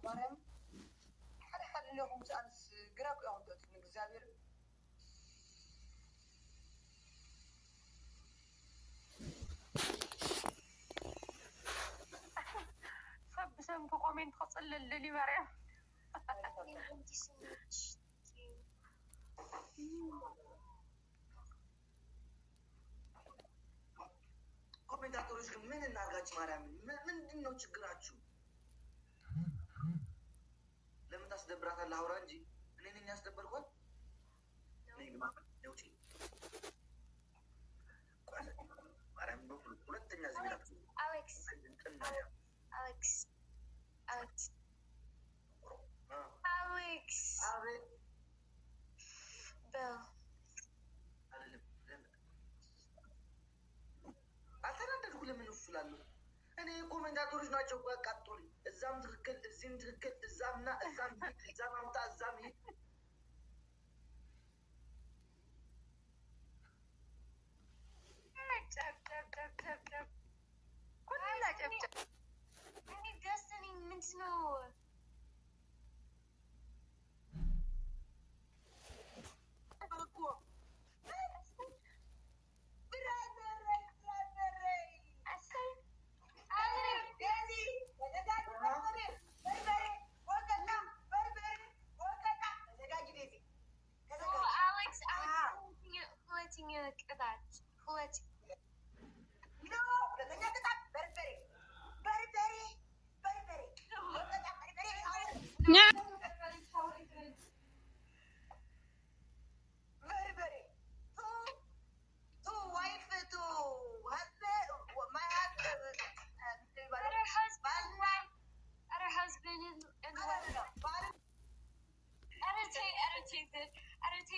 ማርያም ሓደ ሓደ ለኹም ሰኣንስ ግራቅ እዮም ዶት ንእግዚአብሔር ሰብሰብ ኮሜንት ከጽልልል ይበርያ ኮሜንታተሮች ግን ምን እናርጋችሁ? ማርያም ምንድን ነው ችግራችሁ? ለምን ታስደብራታለህ? አውራ እንጂ እኔ ነኝ ያስደበርኳት። ማርያም ሁለተኛ ዝቢላት Alex, Bill. አልተናደድኩ። ለምን እፍላለሁ? እኔ ኮሜንታተሮች ናቸው እኮ ያቃጠሉኝ። እዛም ትክክል፣ እዚህም ትክክል፣ እዛምና እዛም ሂድ፣ እዛም አምጣ፣ እዛም ሂድ። Destiny means no.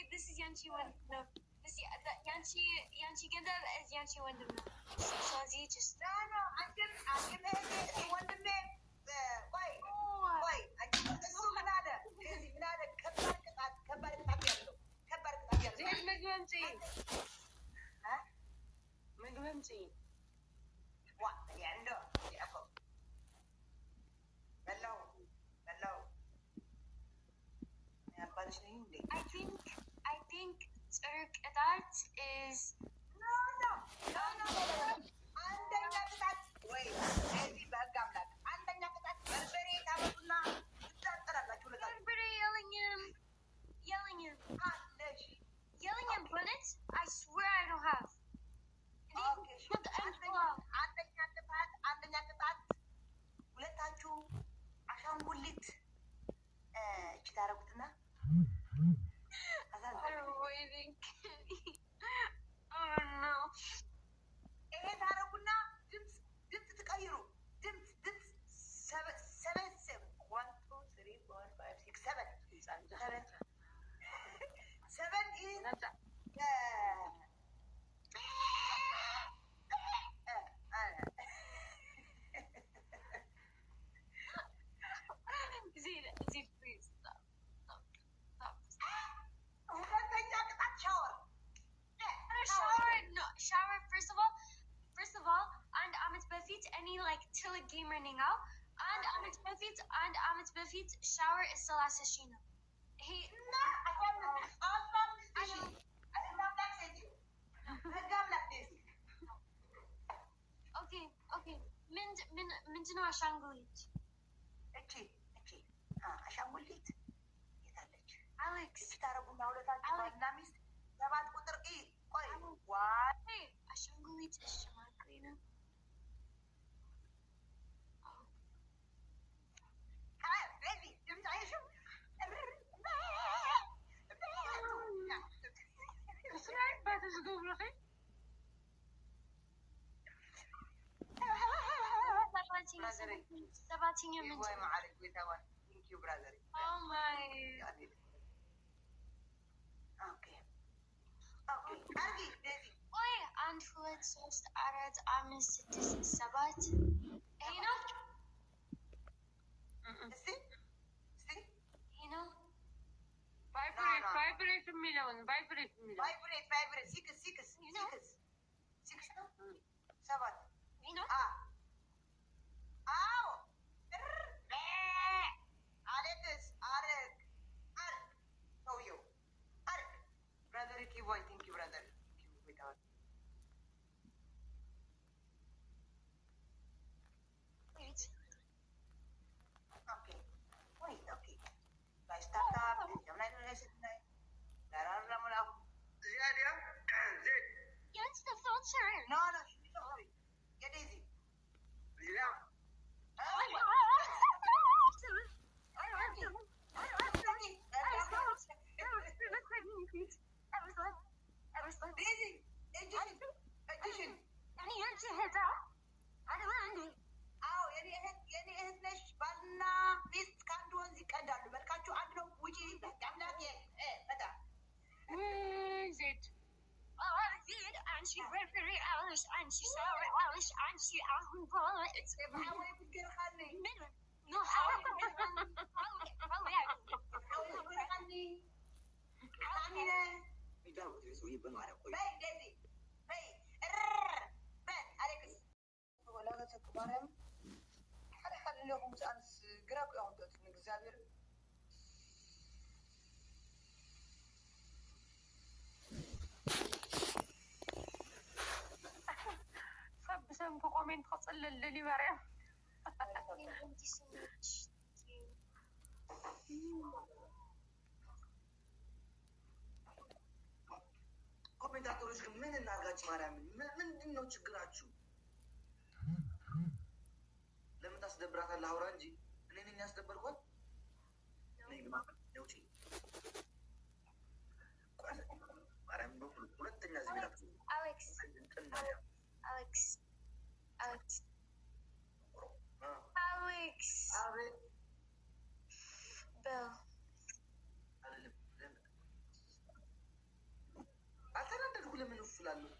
This is Yanchi one. No, this Yanchi Ganda is Yanchi one. So he just no. I can one to me. Why? I can so nada. Nada. Kabar. Zed Megwanti. Huh? Megwanti. What? Yando. Hello. I think Turk that is no. አንደኛ ቅጣት ወይ እዚህ በህግ አምላክ አንደኛ ቅጣት በርበሬ ታመጡና ትታጠራላችሁ። Everybody yelling him. አለሽ Yelling him, but it's, I swear I don't have. አንደኛ ቅጣት ሁለታችሁ አሻንጉሊት እቺ ታረጉትና Oh no. ይሄ ታረጉና ድምፅ ትቀይሩ። ድምፅ ሰበን 1 2 3 4 5 6 7 Z, please stop. ሁለተኛ ቅጣት ሻወር No, shower first of all, and Amit Bafit, any like till a game running out, and Amit Bafit, shower is still assassino. He no, I don't okay. Min Ashangulit. እቺ አሻንጉሊት የታለች? Alex. ታረጉና ሁለታችሁ ባልና ሚስት 7 ቁጥር ቆይ Hey, Ashangulit is Shamakrina. Oh my. Okay. Oy, and hulet sost arad amis sitis sabat. You know? Vibrate million. Vibrate. 6 ነው 7 You know? ዛኩም ጻንስ ግራ ቆያውበት እግዚአብሔር ሰብሰም ኮሜንት ከጽልልል ይበርያ ኮሜንታተሮች ግን ምን እናርጋችሁ? ማርያምን ምንድን ነው ችግራችሁ? ለምን ታስደብራታለህ? አውራ እንጂ እኔ ነኝ ያስደበርኳት። ሁለተኛ Alex. Bill. አልተናደድኩ። ለምን እፍላለሁ?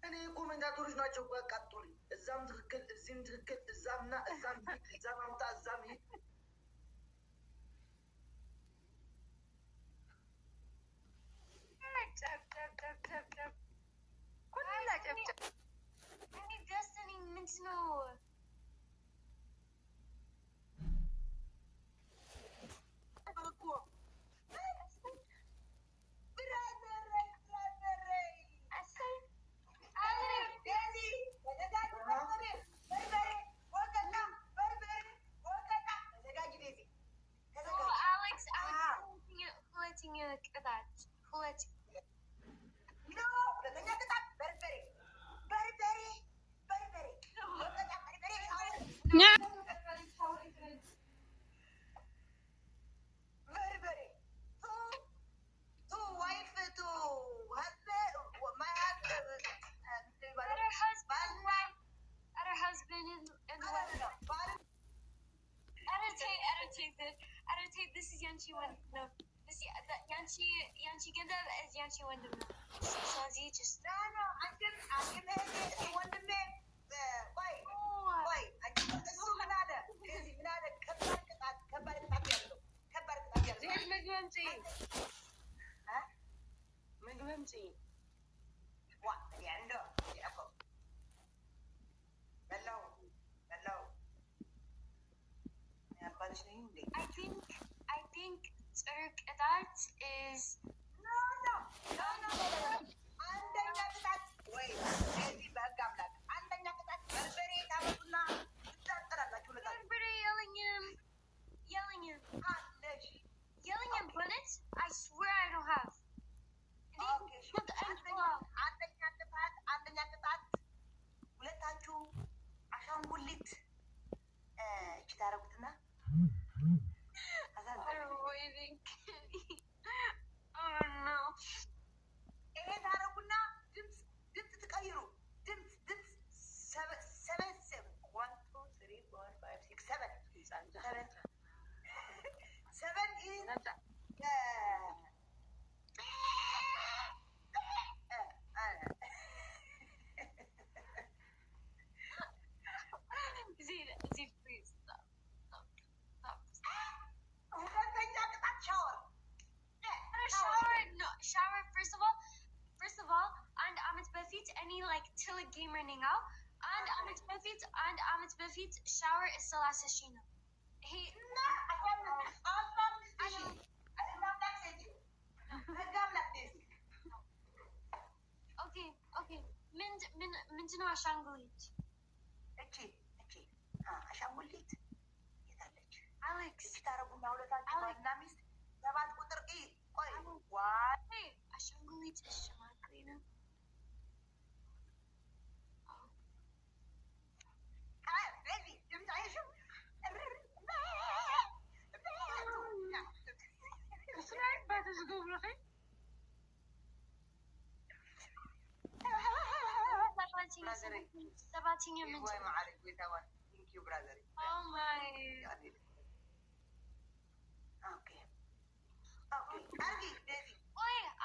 እኔ ኮሜንታተሮች ናቸው ያቃጠሉኝ። እዛም ትክክል፣ እዚህም ትክክል፣ እዛምና እዛም ሂድ፣ እዛም አምጣ፣ እዛም ሂድ። Destiny means no. This is Yanchi one. No, this Yanchi ገንዘብ is Yanchi ወንድም ነው። ስለዚህ just no አንተ ወንድሜ ቆይ እሱ ምን አለ ከባድ ቅጣት ያለው ዘይት ምግብ አምጪ ምግብ አምጪ ዋ ያንዶ ያቆ በላው ያባልሽ ነኝ እንዴ? I think ጥሩ ቅጣት is no. አንደኛ ቅጣት ወይ እዚህ በህግ አምላክ አንደኛ ቅጣት በርበሬ ታመጡና ትጣጣላችሁ። በርበሬ yelling him bullets. I swear I don't have. አንደኛ ቅጣት ሁለታችሁ አሻንጉሊት እቺ ታረጉትና ዓመት በፊት ሻወር እስላሰሽ ነው። ይሄና ኦኬ ምንድነው አሻንጉሊት? እቺ አሻንጉሊት የታለች? አሌክስ ታረጉና ሁለታችሁ ባልና ሚስት 7 ቁጥር ቆይ ዋይ አሻንጉሊት እሽማክሪ ነው።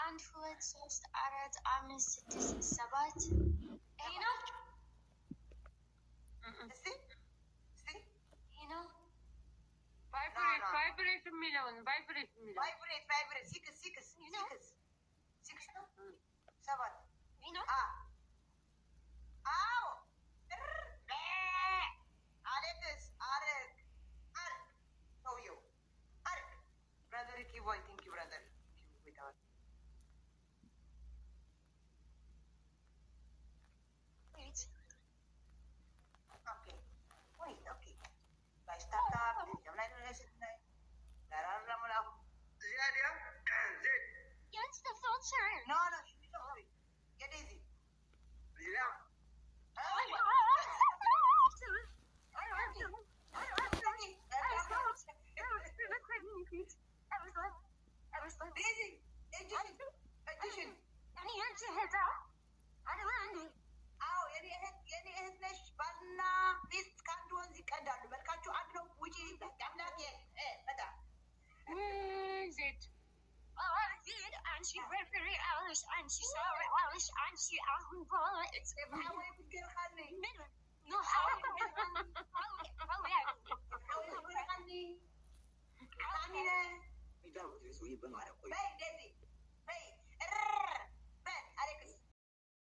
አንድ ሁለት ሶስት አራት አምስት ስድስት ሰባት ይሄ ነው። ቫይብሬት የሚለውን ሲክስ ነው 7 ነው። አዎ አሌክስ አረግ boy. Thank you, brother. Okay. Wait, okay. Guys, start up. Jam lain na siya na. Nararamdaman mo na ako. Ziyad ya? Ziyad. It's the filter. No, she's sorry. Get easy. Ziyad. Baik, Daisy.